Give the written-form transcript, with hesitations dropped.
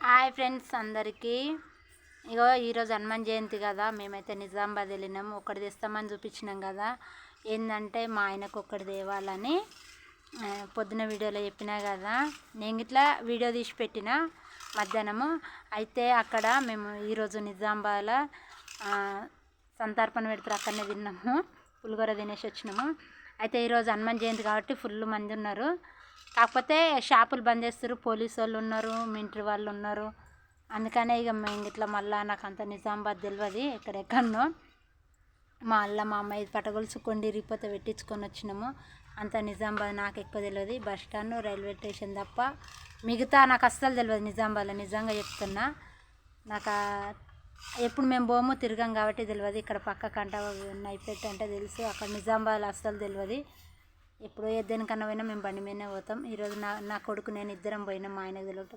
Hi friends అందరికీ. ఈరోజు హనుమాన్ జయంతి కదా, మేమైతే నిజామాబాద్ వెళ్ళినాము. ఒకటి తెస్తామని చూపించినాం కదా. ఏంటంటే మా ఆయనకు ఒకటి తేవాలని పొద్దున వీడియోలో చెప్పినా కదా. నేను ఇట్లా వీడియో తీసి పెట్టిన మధ్యాహ్నము. అయితే అక్కడ మేము ఈరోజు నిజామాబాద్లో సంతర్పణ పెడతారు, అక్కడనే తిన్నాము. పులిగోర తినేసి వచ్చినాము. అయితే ఈరోజు హనుమాన్ జయంతి కాబట్టి ఫుల్ మంది ఉన్నారు. కాకపోతే షాపులు బంద్ చేస్తారు, పోలీసు వాళ్ళు ఉన్నారు, మిలిటరీ వాళ్ళు ఉన్నారు. అందుకనే ఇక మేము ఇట్లా మళ్ళీ నాకు అంత నిజామాబాద్ తెలియదు, ఎక్కడెక్కడనో. మా అమ్మాయి పటగొలుసు కొండి రిపోతే పెట్టించుకొని వచ్చినాము. అంత నిజామాబాద్ నాకు ఎక్కువ తెలియదు. బస్ స్టాండ్, రైల్వే స్టేషన్ తప్ప మిగతా నాకు అస్సలు తెలియదు నిజామాబాద్లో. నిజంగా చెప్తున్నా, నాకు ఎప్పుడు మేము పోము తిరగం కాబట్టి తెలియదు. ఇక్కడ పక్క కంట నైపేట అంటే తెలుసు, అక్కడ నిజామాబాద్లో అస్సలు తెలియదు. ఎప్పుడో దేనికన్నా పోయినా మేము బండి మీదనే పోతాం. ఈరోజు నా కొడుకు నేను ఇద్దరం పోయినాం, మా ఆయనకు తెలియదు.